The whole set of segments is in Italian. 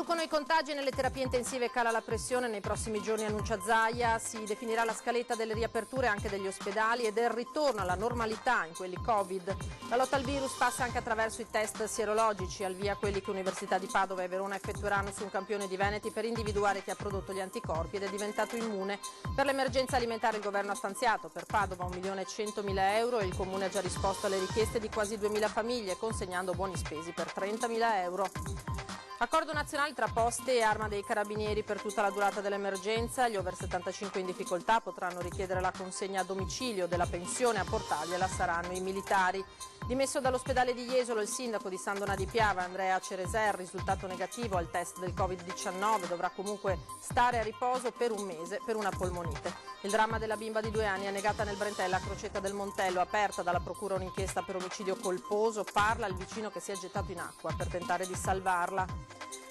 Riducono i contagi nelle terapie intensive e cala la pressione. Nei prossimi giorni, annuncia Zaia, si definirà la scaletta delle riaperture anche degli ospedali e del ritorno alla normalità in quelli Covid. La lotta al virus passa anche attraverso i test sierologici. Al via quelli che Università di Padova e Verona effettueranno su un campione di veneti per individuare chi ha prodotto gli anticorpi ed è diventato immune. Per l'emergenza alimentare il governo ha stanziato per Padova 1.100.000 euro e il comune ha già risposto alle richieste di quasi 2.000 famiglie, consegnando buoni spesi per 30.000 euro. Accordo nazionale tra Poste e Arma dei Carabinieri per tutta la durata dell'emergenza. Gli over 75 in difficoltà potranno richiedere la consegna a domicilio della pensione, a portargliela saranno i militari. Dimesso dall'ospedale di Jesolo il sindaco di San Donà di Piava, Andrea Cereser, risultato negativo al test del Covid-19, dovrà comunque stare a riposo per un mese per una polmonite. Il dramma della bimba di 2 anni annegata nel Brentella a Crocetta del Montello, aperta dalla procura un'inchiesta per omicidio colposo, parla il vicino che si è gettato in acqua per tentare di salvarla.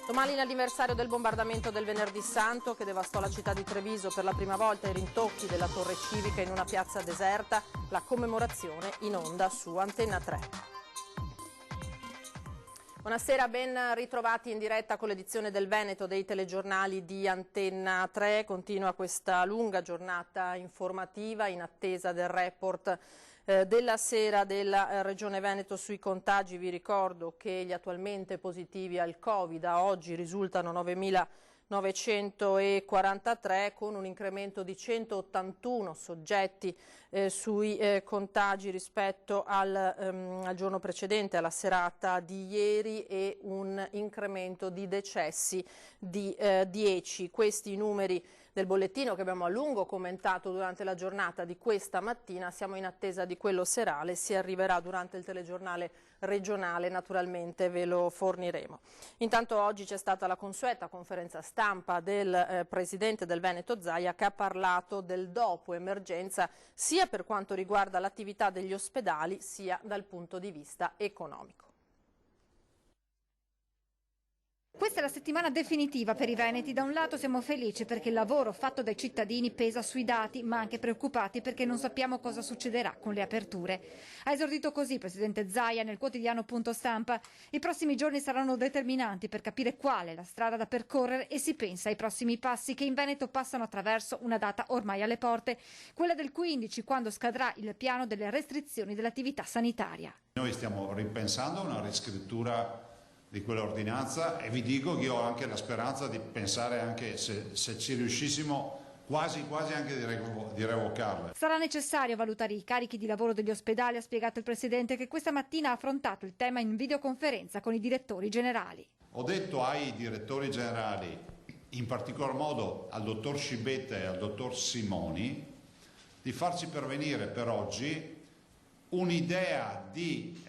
Domani l'anniversario del bombardamento del Venerdì Santo che devastò la città di Treviso per la prima volta, i rintocchi della torre civica in una piazza deserta, la commemorazione in onda su Antenna 3. Buonasera, ben ritrovati in diretta con l'edizione del Veneto dei telegiornali di Antenna 3. Continua questa lunga giornata informativa in attesa del report della sera della Regione Veneto sui contagi. Vi ricordo che gli attualmente positivi al Covid a oggi risultano 9.943 con un incremento di 181 soggetti sui contagi rispetto al giorno precedente, alla serata di ieri, e un incremento di decessi di 10. Questi i numeri del bollettino che abbiamo a lungo commentato durante la giornata di questa mattina. Siamo in attesa di quello serale, si arriverà durante il telegiornale regionale, naturalmente ve lo forniremo. Intanto oggi c'è stata la consueta conferenza stampa del presidente del Veneto Zaia, che ha parlato del dopo emergenza sia per quanto riguarda l'attività degli ospedali sia dal punto di vista economico. Questa è la settimana definitiva per i veneti. Da un lato siamo felici perché il lavoro fatto dai cittadini pesa sui dati, ma anche preoccupati perché non sappiamo cosa succederà con le aperture. Ha esordito così il presidente Zaia nel quotidiano Punto Stampa. I prossimi giorni saranno determinanti per capire qual è la strada da percorrere e si pensa ai prossimi passi che in Veneto passano attraverso una data ormai alle porte, quella del 15, quando scadrà il piano delle restrizioni dell'attività sanitaria. Noi stiamo ripensando a una riscrittura di quell'ordinanza e vi dico che io ho anche la speranza di pensare anche se ci riuscissimo quasi anche di revocarla. Sarà necessario valutare i carichi di lavoro degli ospedali, ha spiegato il Presidente, che questa mattina ha affrontato il tema in videoconferenza con i direttori generali. Ho detto ai direttori generali, in particolar modo al dottor Scibetta e al dottor Simoni, di farci pervenire per oggi un'idea di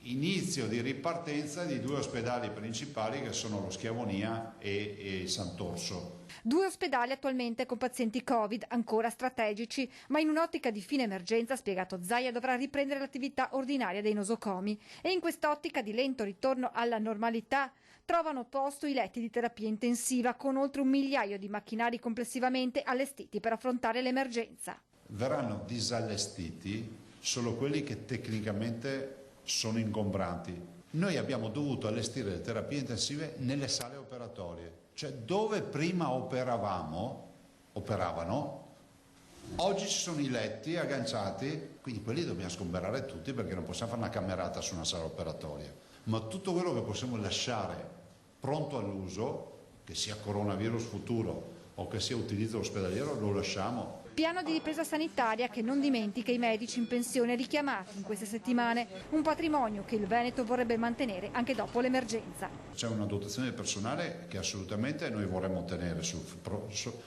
inizio di ripartenza di 2 ospedali principali che sono lo Schiavonia e Sant'Orso. 2 ospedali attualmente con pazienti Covid, ancora strategici, ma in un'ottica di fine emergenza, ha spiegato Zaia, dovrà riprendere l'attività ordinaria dei nosocomi e in quest'ottica di lento ritorno alla normalità trovano posto i letti di terapia intensiva con oltre 1 migliaio di macchinari complessivamente allestiti per affrontare l'emergenza. Verranno disallestiti solo quelli che tecnicamente sono ingombranti. Noi abbiamo dovuto allestire le terapie intensive nelle sale operatorie, cioè dove prima operavano, oggi ci sono i letti agganciati, quindi quelli dobbiamo sgomberare tutti perché non possiamo fare una camerata su una sala operatoria, ma tutto quello che possiamo lasciare pronto all'uso, che sia coronavirus futuro o che sia utilizzo ospedaliero, lo lasciamo. Piano di ripresa sanitaria che non dimentica i medici in pensione richiamati in queste settimane, un patrimonio che il Veneto vorrebbe mantenere anche dopo l'emergenza. C'è una dotazione di personale che assolutamente noi vorremmo tenere. Sul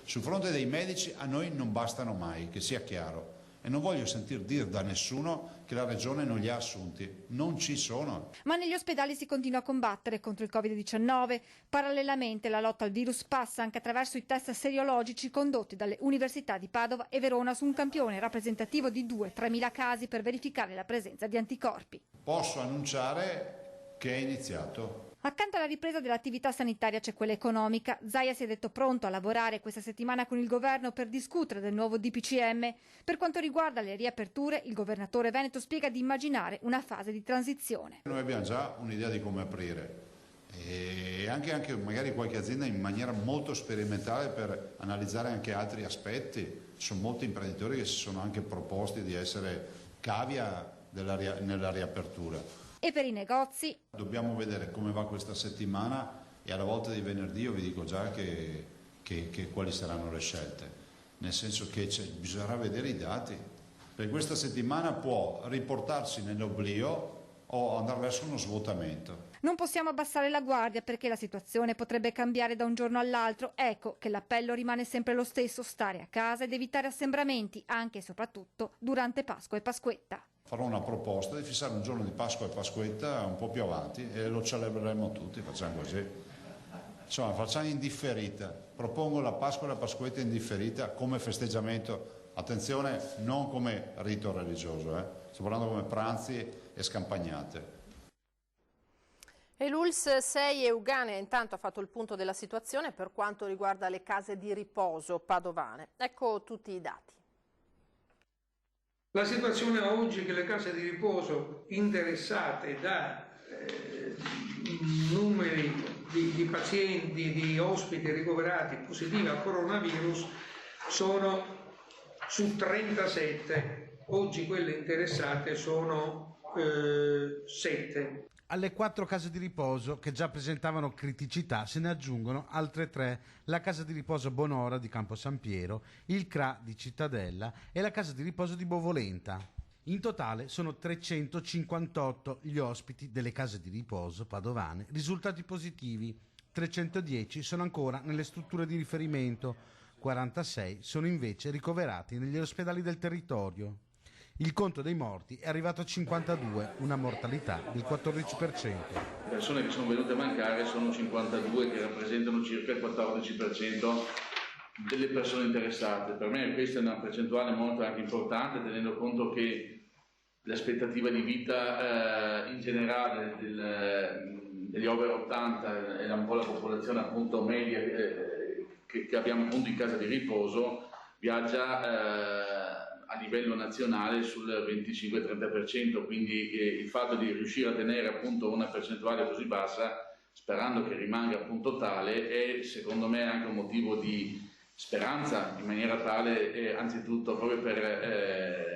fronte dei medici a noi non bastano mai, che sia chiaro. E non voglio sentir dire da nessuno che la Regione non li ha assunti. Non ci sono. Ma negli ospedali si continua a combattere contro il Covid-19. Parallelamente la lotta al virus passa anche attraverso i test seriologici condotti dalle Università di Padova e Verona su un campione rappresentativo di 2-3 mila casi per verificare la presenza di anticorpi. Posso annunciare che è iniziato. Accanto alla ripresa dell'attività sanitaria c'è quella economica. Zaia si è detto pronto a lavorare questa settimana con il governo per discutere del nuovo DPCM. Per quanto riguarda le riaperture, il governatore veneto spiega di immaginare una fase di transizione. Noi abbiamo già un'idea di come aprire e anche magari qualche azienda in maniera molto sperimentale per analizzare anche altri aspetti. Ci sono molti imprenditori che si sono anche proposti di essere cavia nella riapertura. E per i negozi? Dobbiamo vedere come va questa settimana e alla volta di venerdì io vi dico già quali saranno le scelte, nel senso che bisognerà vedere i dati. Per questa settimana può riportarsi nell'oblio o andare verso uno svuotamento. Non possiamo abbassare la guardia perché la situazione potrebbe cambiare da un giorno all'altro. Ecco che l'appello rimane sempre lo stesso: stare a casa ed evitare assembramenti, anche e soprattutto durante Pasqua e Pasquetta. Farò una proposta di fissare un giorno di Pasqua e Pasquetta un po' più avanti e lo celebreremo tutti, facciamo così. Insomma, facciamo indifferita. Propongo la Pasqua e la Pasquetta indifferita come festeggiamento. Attenzione, non come rito religioso, sto parlando come pranzi e scampagnate. E l'ULSS 6 Euganea intanto ha fatto il punto della situazione per quanto riguarda le case di riposo padovane. Ecco tutti i dati. La situazione oggi è che le case di riposo interessate da numeri di pazienti, di ospiti ricoverati positivi al coronavirus sono su 37. Oggi quelle interessate sono 7. Alle 4 case di riposo che già presentavano criticità se ne aggiungono altre 3, la casa di riposo Bonora di Campo San Piero, il CRA di Cittadella e la casa di riposo di Bovolenta. In totale sono 358 gli ospiti delle case di riposo padovane risultati positivi, 310 sono ancora nelle strutture di riferimento, 46 sono invece ricoverati negli ospedali del territorio. Il conto dei morti è arrivato a 52, una mortalità del 14%. Le persone che sono venute a mancare sono 52, che rappresentano circa il 14% delle persone interessate. Per me questa è una percentuale molto anche importante, tenendo conto che l'aspettativa di vita in generale degli over 80 è un po' la popolazione appunto media che abbiamo appunto in casa di riposo, viaggia a livello nazionale sul 25-30%, quindi il fatto di riuscire a tenere appunto una percentuale così bassa, sperando che rimanga appunto tale, è secondo me anche un motivo di speranza, in maniera tale anzitutto proprio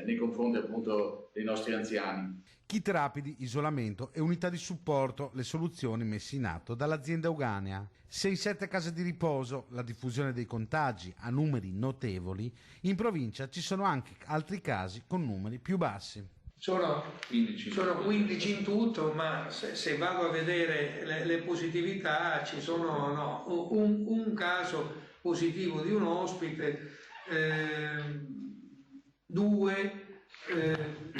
nei confronti appunto dei nostri anziani. Kit rapidi, isolamento e unità di supporto, le soluzioni messe in atto dall'azienda Euganea. Se in 7 case di riposo la diffusione dei contagi ha numeri notevoli, in provincia ci sono anche altri casi con numeri più bassi. Sono 15 in tutto, ma se vado a vedere le positività ci sono un caso positivo di un ospite, 2.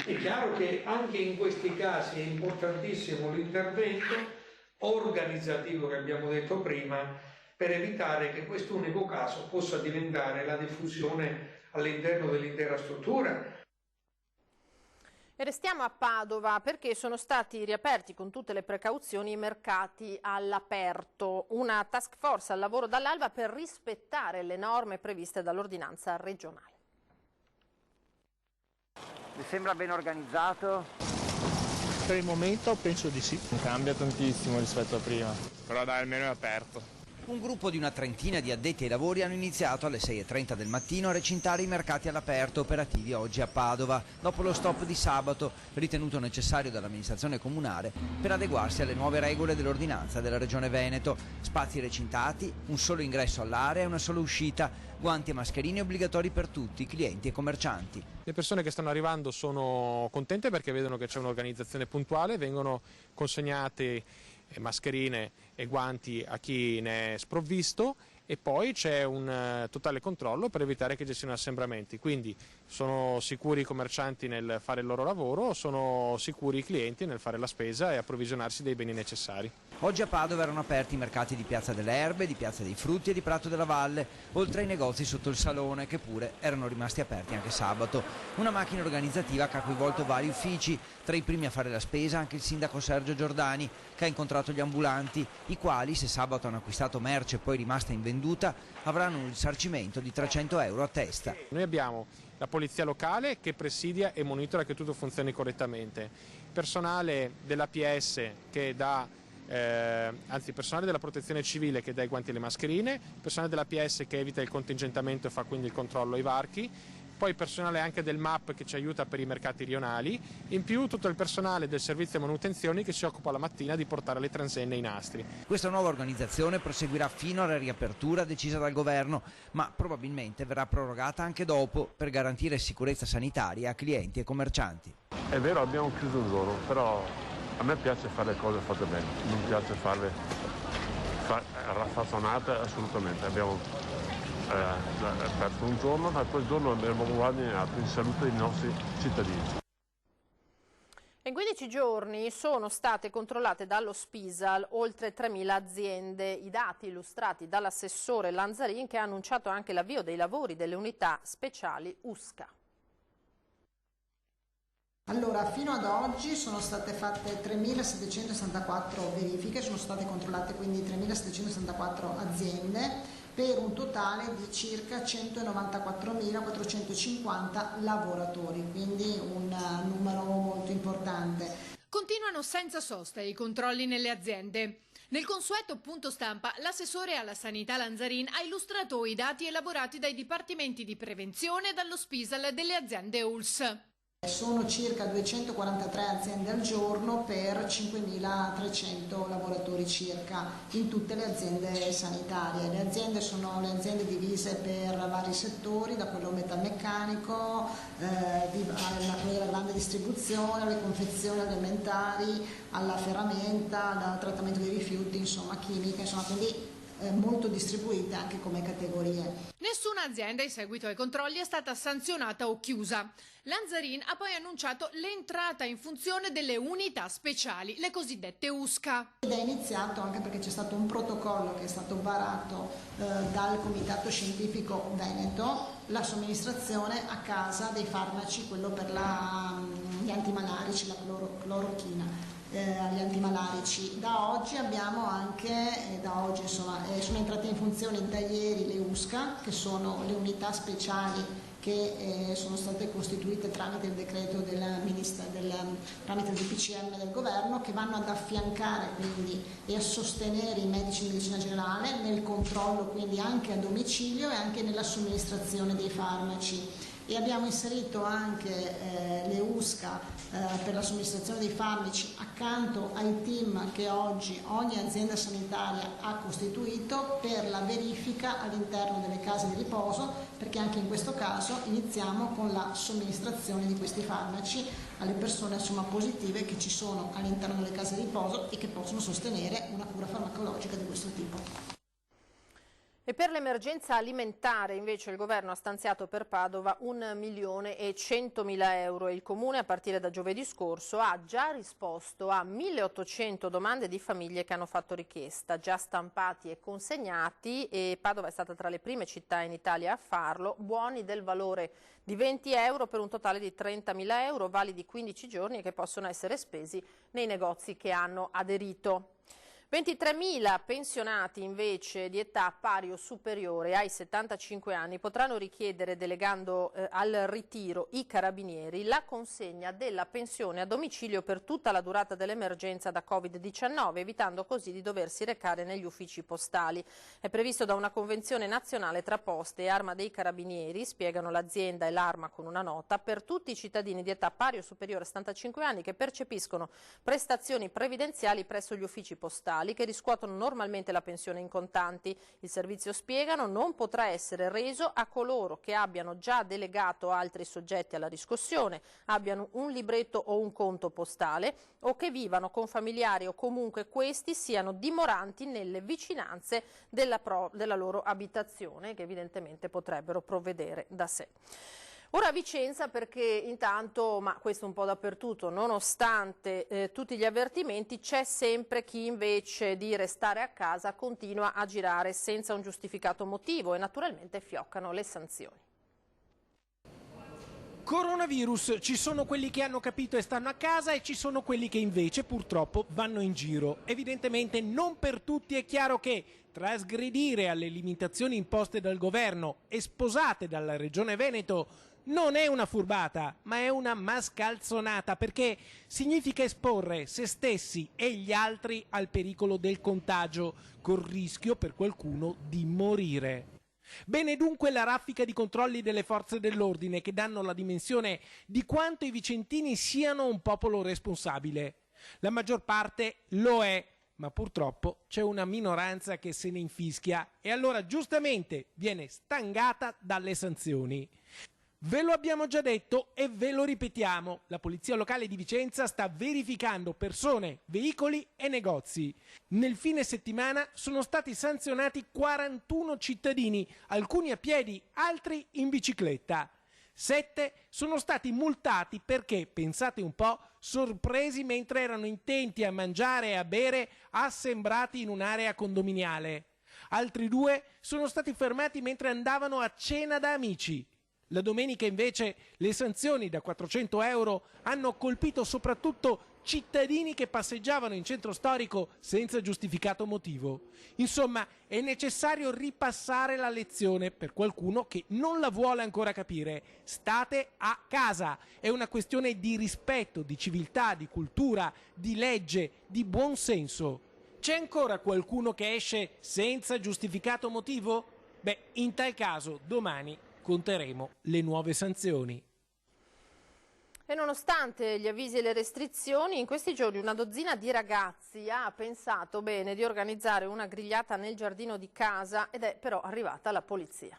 È chiaro che anche in questi casi è importantissimo l'intervento organizzativo che abbiamo detto prima per evitare che quest'unico caso possa diventare la diffusione all'interno dell'intera struttura. E restiamo a Padova perché sono stati riaperti con tutte le precauzioni i mercati all'aperto. Una task force al lavoro dall'alba per rispettare le norme previste dall'ordinanza regionale. Mi sembra ben organizzato? Per il momento penso di sì. Non cambia tantissimo rispetto a prima, però dai, almeno è aperto. Un gruppo di una trentina di addetti ai lavori hanno iniziato alle 6:30 del mattino a recintare i mercati all'aperto operativi oggi a Padova, dopo lo stop di sabato, ritenuto necessario dall'amministrazione comunale per adeguarsi alle nuove regole dell'ordinanza della Regione Veneto. Spazi recintati, un solo ingresso all'area e una sola uscita, guanti e mascherine obbligatori per tutti, clienti e commercianti. Le persone che stanno arrivando sono contente perché vedono che c'è un'organizzazione puntuale, vengono consegnate mascherine e guanti a chi ne è sprovvisto e poi c'è un totale controllo per evitare che ci siano assembramenti, quindi sono sicuri i commercianti nel fare il loro lavoro, sono sicuri i clienti nel fare la spesa e approvvigionarsi dei beni necessari. Oggi a Padova erano aperti i mercati di Piazza delle Erbe, di Piazza dei Frutti e di Prato della Valle, oltre ai negozi sotto il Salone che pure erano rimasti aperti anche sabato. Una macchina organizzativa che ha coinvolto vari uffici, tra i primi a fare la spesa anche il sindaco Sergio Giordani, che ha incontrato gli ambulanti, i quali, se sabato hanno acquistato merce poi rimasta invenduta, avranno un risarcimento di 300 euro a testa. Noi abbiamo la polizia locale che presidia e monitora che tutto funzioni correttamente, personale dell'APS che dà anzi personale della protezione civile che dà i guanti e le mascherine, personale della PS che evita il contingentamento e fa quindi il controllo ai varchi, poi personale anche del MAP che ci aiuta per i mercati rionali, in più tutto il personale del servizio manutenzioni che si occupa la mattina di portare le transenne e i nastri. Questa nuova organizzazione proseguirà fino alla riapertura decisa dal governo, ma probabilmente verrà prorogata anche dopo per garantire sicurezza sanitaria a clienti e commercianti. È vero, abbiamo chiuso un giorno, però a me piace fare le cose fatte bene, non piace farle raffazzonate assolutamente. Abbiamo perso un giorno, ma quel giorno abbiamo guadagnato in salute dei nostri cittadini. In 15 giorni sono state controllate dallo Spisal oltre 3.000 aziende, i dati illustrati dall'assessore Lanzarin che ha annunciato anche l'avvio dei lavori delle unità speciali USCA. Allora, fino ad oggi sono state fatte 3.764 verifiche, sono state controllate quindi 3.764 aziende per un totale di circa 194.450 lavoratori, quindi un numero molto importante. Continuano senza sosta i controlli nelle aziende. Nel consueto punto stampa, l'assessore alla sanità Lanzarin ha illustrato i dati elaborati dai dipartimenti di prevenzione e dallo Spisal delle aziende ULSS. Sono circa 243 aziende al giorno per 5.300 lavoratori circa in tutte le aziende sanitarie. Le aziende sono le aziende divise per vari settori, da quello metalmeccanico, alla grande distribuzione, alle confezioni alimentari, alla ferramenta, al trattamento dei rifiuti, insomma chimica, insomma quindi molto distribuite anche come categorie. Nessuna azienda in seguito ai controlli è stata sanzionata o chiusa. Lanzarin ha poi annunciato l'entrata in funzione delle unità speciali, le cosiddette USCA. Ed è iniziato anche perché c'è stato un protocollo che è stato varato dal Comitato Scientifico Veneto, la somministrazione a casa dei farmaci, quello per gli antimalarici, la clorochina. Agli antimalarici. Da oggi abbiamo anche, sono entrate in funzione da ieri le USCA, che sono le unità speciali che sono state costituite tramite il decreto tramite il DPCM del governo, che vanno ad affiancare quindi e a sostenere i medici di medicina generale nel controllo quindi anche a domicilio e anche nella somministrazione dei farmaci. E abbiamo inserito anche le USCA per la somministrazione dei farmaci accanto ai team che oggi ogni azienda sanitaria ha costituito per la verifica all'interno delle case di riposo, perché anche in questo caso iniziamo con la somministrazione di questi farmaci alle persone positive che ci sono all'interno delle case di riposo e che possono sostenere una cura farmacologica di questo tipo. E per l'emergenza alimentare invece il governo ha stanziato per Padova 1.100.000 euro e il comune a partire da giovedì scorso ha già risposto a 1.800 domande di famiglie che hanno fatto richiesta, già stampati e consegnati, e Padova è stata tra le prime città in Italia a farlo, buoni del valore di 20 euro per un totale di 30.000 euro, validi 15 giorni e che possono essere spesi nei negozi che hanno aderito. 23.000 pensionati invece di età pari o superiore ai 75 anni potranno richiedere, delegando al ritiro i carabinieri, la consegna della pensione a domicilio per tutta la durata dell'emergenza da Covid-19, evitando così di doversi recare negli uffici postali. È previsto da una convenzione nazionale tra Poste e Arma dei Carabinieri, spiegano l'azienda e l'Arma con una nota, per tutti i cittadini di età pari o superiore a 75 anni che percepiscono prestazioni previdenziali presso gli uffici postali, che riscuotono normalmente la pensione in contanti. Il servizio, spiegano, non potrà essere reso a coloro che abbiano già delegato altri soggetti alla riscossione, abbiano un libretto o un conto postale o che vivano con familiari o comunque questi siano dimoranti nelle vicinanze della loro abitazione, che evidentemente potrebbero provvedere da sé. Ora a Vicenza, perché intanto, ma questo un po' dappertutto, nonostante tutti gli avvertimenti, c'è sempre chi invece di restare a casa continua a girare senza un giustificato motivo e naturalmente fioccano le sanzioni. Coronavirus, ci sono quelli che hanno capito e stanno a casa e ci sono quelli che invece purtroppo vanno in giro. Evidentemente non per tutti è chiaro che trasgredire alle limitazioni imposte dal governo e sposate dalla Regione Veneto non è una furbata, ma è una mascalzonata, perché significa esporre se stessi e gli altri al pericolo del contagio, col rischio per qualcuno di morire. Bene dunque la raffica di controlli delle forze dell'ordine che danno la dimensione di quanto i vicentini siano un popolo responsabile. La maggior parte lo è, ma purtroppo c'è una minoranza che se ne infischia e allora giustamente viene stangata dalle sanzioni. Ve lo abbiamo già detto e ve lo ripetiamo, la Polizia Locale di Vicenza sta verificando persone, veicoli e negozi. Nel fine settimana sono stati sanzionati 41 cittadini, alcuni a piedi, altri in bicicletta. 7 sono stati multati perché, pensate un po', sorpresi mentre erano intenti a mangiare e a bere assembrati in un'area condominiale. Altri 2 sono stati fermati mentre andavano a cena da amici. La domenica invece le sanzioni da 400 euro hanno colpito soprattutto cittadini che passeggiavano in centro storico senza giustificato motivo. Insomma, è necessario ripassare la lezione per qualcuno che non la vuole ancora capire. State a casa. È una questione di rispetto, di civiltà, di cultura, di legge, di buon senso. C'è ancora qualcuno che esce senza giustificato motivo? Beh, in tal caso domani conteremo le nuove sanzioni. E nonostante gli avvisi e le restrizioni, in questi giorni una dozzina di ragazzi ha pensato bene di organizzare una grigliata nel giardino di casa ed è però arrivata la polizia.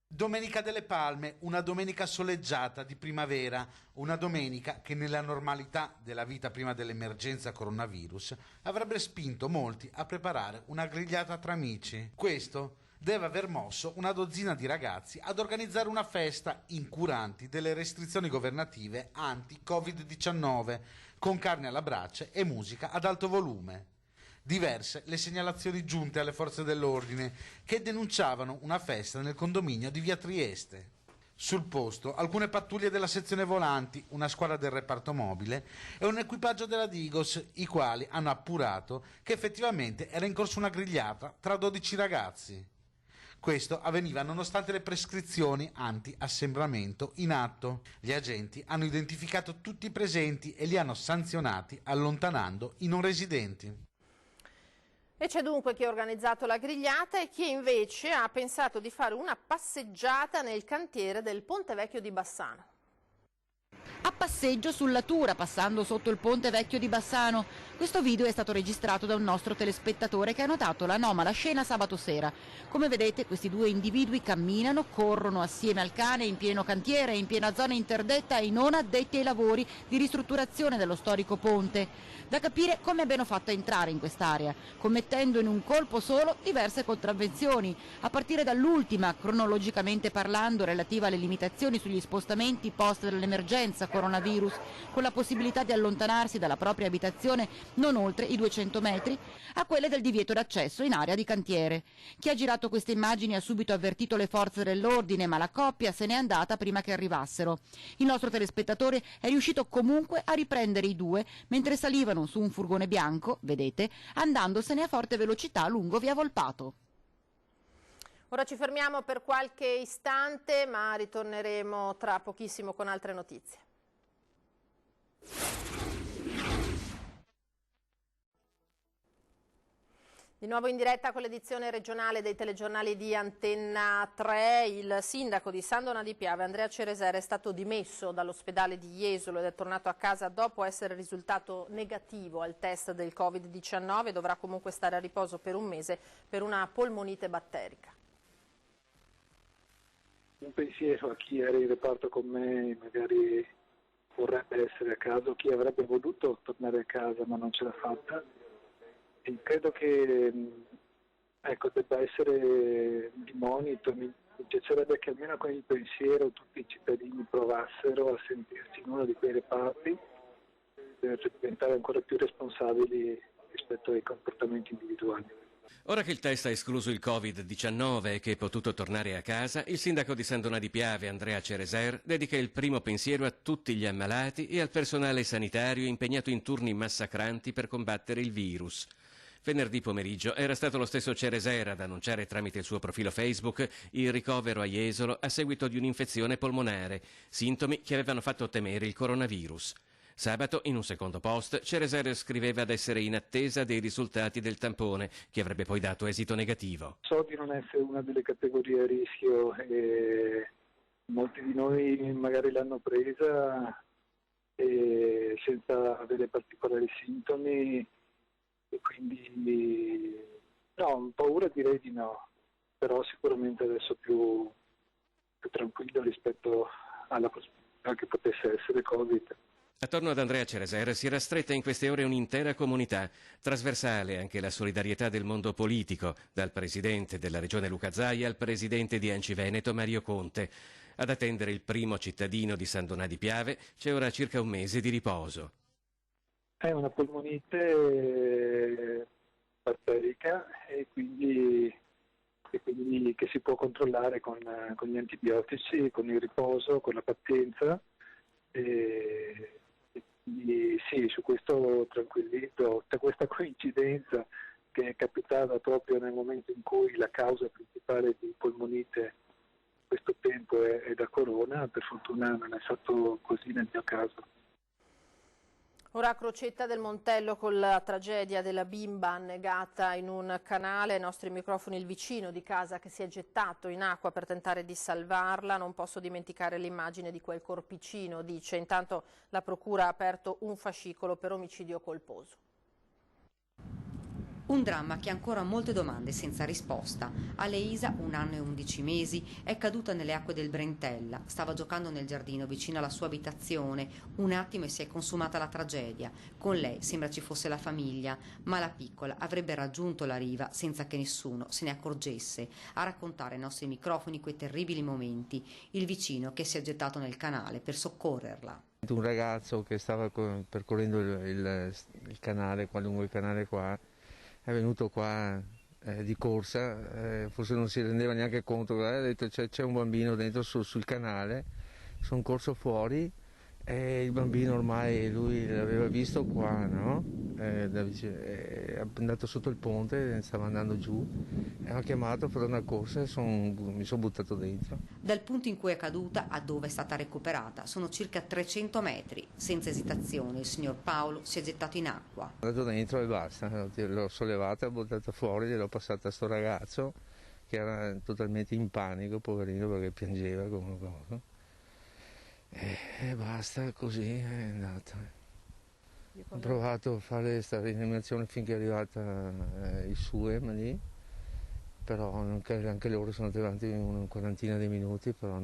Domenica delle Palme, una domenica soleggiata di primavera, una domenica che nella normalità della vita prima dell'emergenza coronavirus avrebbe spinto molti a preparare una grigliata tra amici. Questo deve aver mosso una dozzina di ragazzi ad organizzare una festa incuranti delle restrizioni governative anti-Covid-19 con carne alla brace e musica ad alto volume. Diverse le segnalazioni giunte alle forze dell'ordine che denunciavano una festa nel condominio di via Trieste. Sul posto alcune pattuglie della sezione volanti, una squadra del reparto mobile e un equipaggio della Digos, i quali hanno appurato che effettivamente era in corso una grigliata tra 12 ragazzi. Questo avveniva nonostante le prescrizioni anti-assembramento in atto. Gli agenti hanno identificato tutti i presenti e li hanno sanzionati allontanando i non residenti. E c'è dunque chi ha organizzato la grigliata e chi invece ha pensato di fare una passeggiata nel cantiere del Ponte Vecchio di Bassano. A passeggio sulla Tura, passando sotto il Ponte Vecchio di Bassano. Questo video è stato registrato da un nostro telespettatore che ha notato l'anomala scena sabato sera. Come vedete, questi due individui camminano, corrono assieme al cane in pieno cantiere, in piena zona interdetta ai non addetti ai lavori di ristrutturazione dello storico ponte. Da capire come abbiano fatto a entrare in quest'area, commettendo in un colpo solo diverse contravvenzioni, a partire dall'ultima, cronologicamente parlando, relativa alle limitazioni sugli spostamenti post dall'emergenza coronavirus, con la possibilità di allontanarsi dalla propria abitazione non oltre i 200 metri, a quelle del divieto d'accesso in area di cantiere. Chi ha girato queste immagini ha subito avvertito le forze dell'ordine, ma la coppia se n'è andata prima che arrivassero. Il nostro telespettatore è riuscito comunque a riprendere i due mentre salivano su un furgone bianco, vedete, andandosene a forte velocità lungo via Volpato. Ora ci fermiamo per qualche istante, ma ritorneremo tra pochissimo con altre notizie. Di nuovo in diretta con l'edizione regionale dei telegiornali di Antenna 3, il sindaco di San Donà di Piave, Andrea Cereser, è stato dimesso dall'ospedale di Jesolo ed è tornato a casa dopo essere risultato negativo al test del Covid-19 e dovrà comunque stare a riposo per un mese per una polmonite batterica. Un pensiero a chi era in reparto con me, magari vorrebbe essere a casa, o chi avrebbe voluto tornare a casa ma non ce l'ha fatta. E credo che debba essere di monito. Mi piacerebbe che almeno con il pensiero tutti i cittadini provassero a sentirsi in uno di quei reparti per diventare ancora più responsabili rispetto ai comportamenti individuali. Ora che il test ha escluso il Covid-19 e che è potuto tornare a casa, il sindaco di San Donà di Piave, Andrea Cereser, dedica il primo pensiero a tutti gli ammalati e al personale sanitario impegnato in turni massacranti per combattere il virus. Venerdì pomeriggio era stato lo stesso Cereser ad annunciare tramite il suo profilo Facebook il ricovero a Jesolo a seguito di un'infezione polmonare, sintomi che avevano fatto temere il coronavirus. Sabato, in un secondo post, Cereser scriveva di essere in attesa dei risultati del tampone, che avrebbe poi dato esito negativo. So di non essere una delle categorie a rischio e molti di noi magari l'hanno presa senza avere particolari sintomi e quindi no, paura direi di no, però sicuramente adesso più tranquillo rispetto alla possibilità che potesse essere Covid. Attorno ad Andrea Cereser si era stretta in queste ore un'intera comunità, trasversale anche la solidarietà del mondo politico, dal presidente della regione Luca Zaia al presidente di Enci Veneto Mario Conte. Ad attendere il primo cittadino di San Donà di Piave c'è ora circa un mese di riposo. È una polmonite batterica e quindi che si può controllare con gli antibiotici, con il riposo, con la pazienza. Sì, su questo tranquillito, da questa coincidenza che è capitata proprio nel momento in cui la causa principale di polmonite questo tempo è da corona, per fortuna non è stato così nel mio caso. Ora a Crocetta del Montello con la tragedia della bimba annegata in un canale, ai nostri microfoni il vicino di casa che si è gettato in acqua per tentare di salvarla. Non posso dimenticare l'immagine di quel corpicino, dice. Intanto la procura ha aperto un fascicolo per omicidio colposo. Un dramma che ha ancora molte domande senza risposta. Aleisa, 1 anno e 11 mesi, è caduta nelle acque del Brentella. Stava giocando nel giardino vicino alla sua abitazione. Un attimo e si è consumata la tragedia. Con lei sembra ci fosse la famiglia, ma la piccola avrebbe raggiunto la riva senza che nessuno se ne accorgesse. A raccontare ai nostri microfoni quei terribili momenti, il vicino che si è gettato nel canale per soccorrerla. Un ragazzo che stava percorrendo il canale, lungo il canale qua, è venuto qua di corsa, forse non si rendeva neanche conto, ha detto c'è un bambino dentro sul canale, sono corso fuori e il bambino ormai lui l'aveva visto qua, no? È andato sotto il ponte, stava andando giù, e ha chiamato per una corsa e mi sono buttato dentro. Dal punto in cui è caduta a dove è stata recuperata sono circa 300 metri. Senza esitazione il signor Paolo si è gettato in acqua. È andato dentro e basta, l'ho sollevata, l'ho buttata fuori, gliel'ho passata a sto ragazzo che era totalmente in panico, poverino, perché piangeva come una cosa. E basta, così è andata. Ho provato a fare questa rianimazione finché è arrivata il SUEM lì, però anche loro sono arrivati una quarantina di minuti, però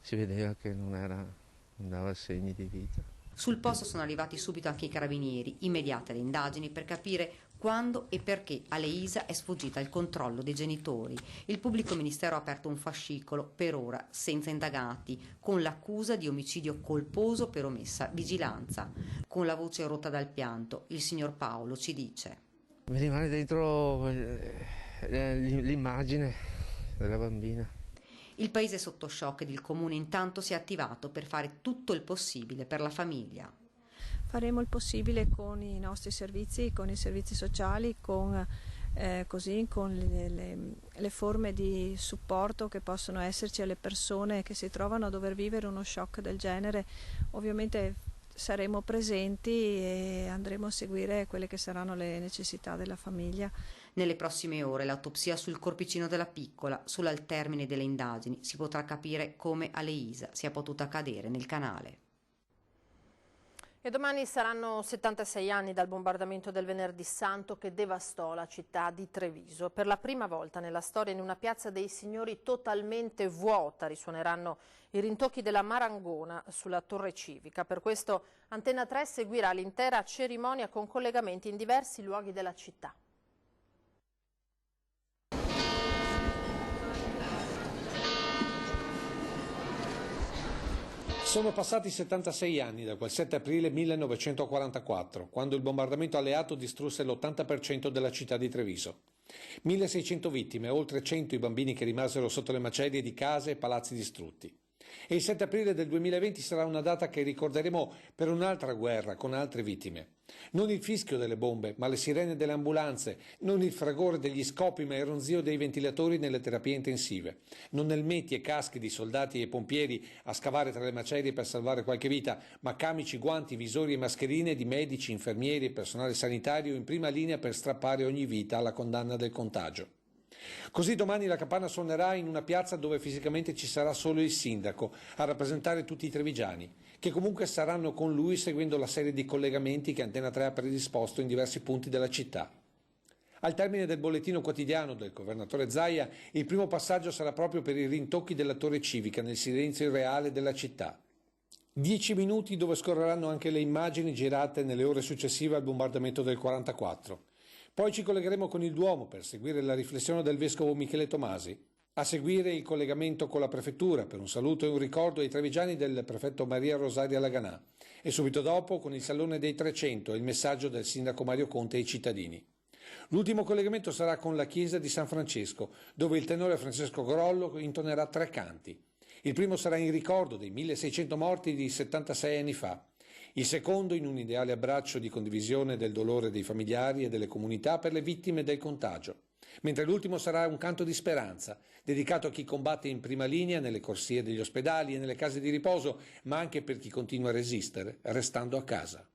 si vedeva che non dava segni di vita. Sul posto sono arrivati subito anche i carabinieri, immediate le indagini per capire quando e perché Aleisa è sfuggita al controllo dei genitori. Il pubblico ministero ha aperto un fascicolo, per ora senza indagati, con l'accusa di omicidio colposo per omessa vigilanza. Con la voce rotta dal pianto, il signor Paolo ci dice: Mi rimane dentro l'immagine della bambina. Il paese è sotto shock ed il comune intanto si è attivato per fare tutto il possibile per la famiglia. Faremo il possibile con i nostri servizi, con i servizi sociali, con le forme di supporto che possono esserci alle persone che si trovano a dover vivere uno shock del genere. Ovviamente saremo presenti e andremo a seguire quelle che saranno le necessità della famiglia. Nelle prossime ore l'autopsia sul corpicino della piccola, solo al termine delle indagini si potrà capire come Aleisa sia potuta cadere nel canale. E domani saranno 76 anni dal bombardamento del Venerdì Santo che devastò la città di Treviso. Per la prima volta nella storia, in una piazza dei Signori totalmente vuota, risuoneranno i rintocchi della Marangona sulla torre civica. Per questo Antenna 3 seguirà l'intera cerimonia con collegamenti in diversi luoghi della città. Sono passati 76 anni da quel 7 aprile 1944, quando il bombardamento alleato distrusse l'80% della città di Treviso. 1600 vittime, oltre 100 i bambini che rimasero sotto le macerie di case e palazzi distrutti. E il 7 aprile del 2020 sarà una data che ricorderemo per un'altra guerra con altre vittime. Non il fischio delle bombe, ma le sirene delle ambulanze, non il fragore degli scoppi, ma il ronzio dei ventilatori nelle terapie intensive, non elmetti e caschi di soldati e pompieri a scavare tra le macerie per salvare qualche vita, ma camici, guanti, visori e mascherine di medici, infermieri e personale sanitario in prima linea per strappare ogni vita alla condanna del contagio. Così domani la campana suonerà in una piazza dove fisicamente ci sarà solo il sindaco a rappresentare tutti i trevigiani, che comunque saranno con lui seguendo la serie di collegamenti che Antena 3 ha predisposto in diversi punti della città. Al termine del bollettino quotidiano del governatore Zaia, il primo passaggio sarà proprio per i rintocchi della torre civica nel silenzio irreale della città. 10 minuti dove scorreranno anche le immagini girate nelle ore successive al bombardamento del 1944. Poi ci collegheremo con il Duomo per seguire la riflessione del vescovo Michele Tomasi, a seguire il collegamento con la prefettura per un saluto e un ricordo ai trevigiani del prefetto Maria Rosaria Laganà e subito dopo con il Salone dei 300 e il messaggio del sindaco Mario Conte ai cittadini. L'ultimo collegamento sarà con la chiesa di San Francesco, dove il tenore Francesco Grollo intonerà 3 canti. Il primo sarà in ricordo dei 1600 morti di 76 anni fa. Il secondo in un ideale abbraccio di condivisione del dolore dei familiari e delle comunità per le vittime del contagio, mentre l'ultimo sarà un canto di speranza, dedicato a chi combatte in prima linea nelle corsie degli ospedali e nelle case di riposo, ma anche per chi continua a resistere, restando a casa.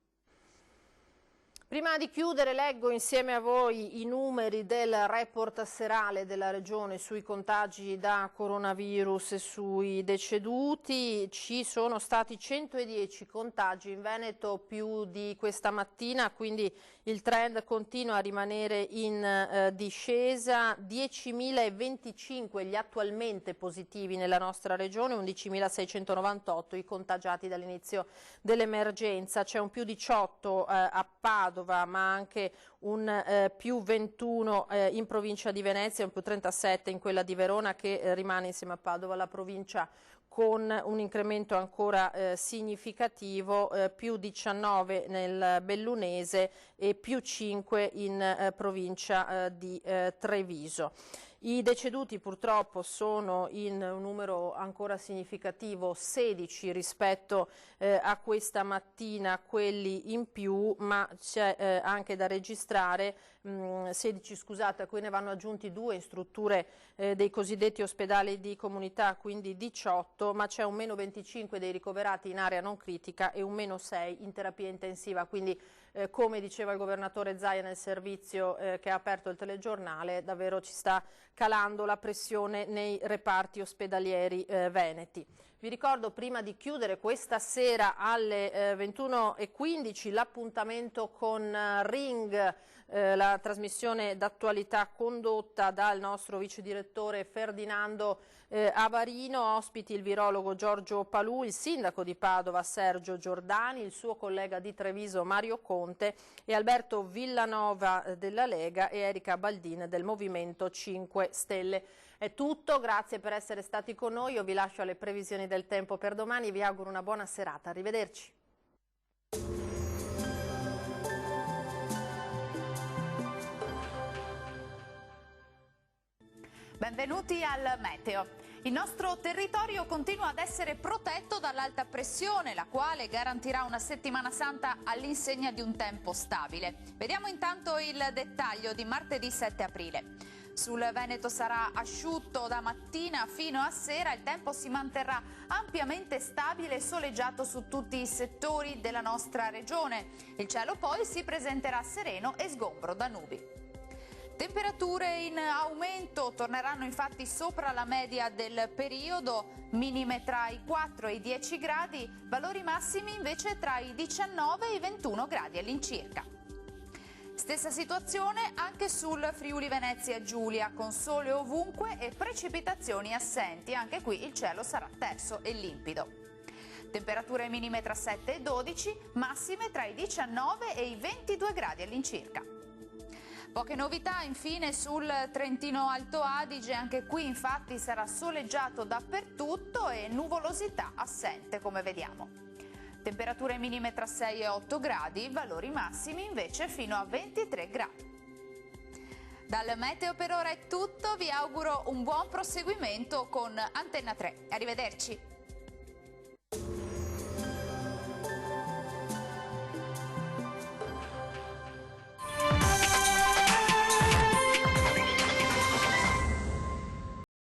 Prima di chiudere leggo insieme a voi i numeri del report serale della Regione sui contagi da coronavirus e sui deceduti. Ci sono stati 110 contagi in Veneto più di questa mattina, quindi il trend continua a rimanere in discesa. 10.025 gli attualmente positivi nella nostra Regione, 11.698 i contagiati dall'inizio dell'emergenza. C'è un più 18 a Padova, ma anche un più 21 in provincia di Venezia, un più 37 in quella di Verona, che rimane insieme a Padova la provincia con un incremento ancora significativo, più 19 nel Bellunese e più 5 in provincia di Treviso. I deceduti purtroppo sono in un numero ancora significativo, 16 rispetto a questa mattina, quelli in più, ma c'è anche da registrare 16, scusate, a cui ne vanno aggiunti 2 in strutture dei cosiddetti ospedali di comunità, quindi 18, ma c'è un meno 25 dei ricoverati in area non critica e un meno 6 in terapia intensiva, quindi come diceva il governatore Zaia nel servizio che ha aperto il telegiornale, davvero ci sta calando la pressione nei reparti ospedalieri veneti. Vi ricordo, prima di chiudere, questa sera alle 21:15 l'appuntamento con Ring, la trasmissione d'attualità condotta dal nostro vice direttore Ferdinando Avarino, ospiti il virologo Giorgio Palù, il sindaco di Padova Sergio Giordani, il suo collega di Treviso Mario Conte e Alberto Villanova della Lega e Erika Baldin del Movimento 5 Stelle. È tutto, grazie per essere stati con noi, io vi lascio alle previsioni del tempo per domani, vi auguro una buona serata, arrivederci. Benvenuti al Meteo. Il nostro territorio continua ad essere protetto dall'alta pressione, la quale garantirà una settimana santa all'insegna di un tempo stabile. Vediamo intanto il dettaglio di martedì 7 aprile. Sul Veneto sarà asciutto da mattina fino a sera, il tempo si manterrà ampiamente stabile e soleggiato su tutti i settori della nostra regione. Il cielo poi si presenterà sereno e sgombro da nubi. Temperature in aumento, torneranno infatti sopra la media del periodo, minime tra i 4 e i 10 gradi, valori massimi invece tra i 19 e i 21 gradi all'incirca. Stessa situazione anche sul Friuli Venezia Giulia, con sole ovunque e precipitazioni assenti, anche qui il cielo sarà terso e limpido. Temperature minime tra 7 e 12, massime tra i 19 e i 22 gradi all'incirca. Poche novità infine sul Trentino Alto Adige, anche qui infatti sarà soleggiato dappertutto e nuvolosità assente come vediamo. Temperature minime tra 6 e 8 gradi, valori massimi invece fino a 23 gradi. Dal Meteo per ora è tutto, vi auguro un buon proseguimento con Antenna 3. Arrivederci.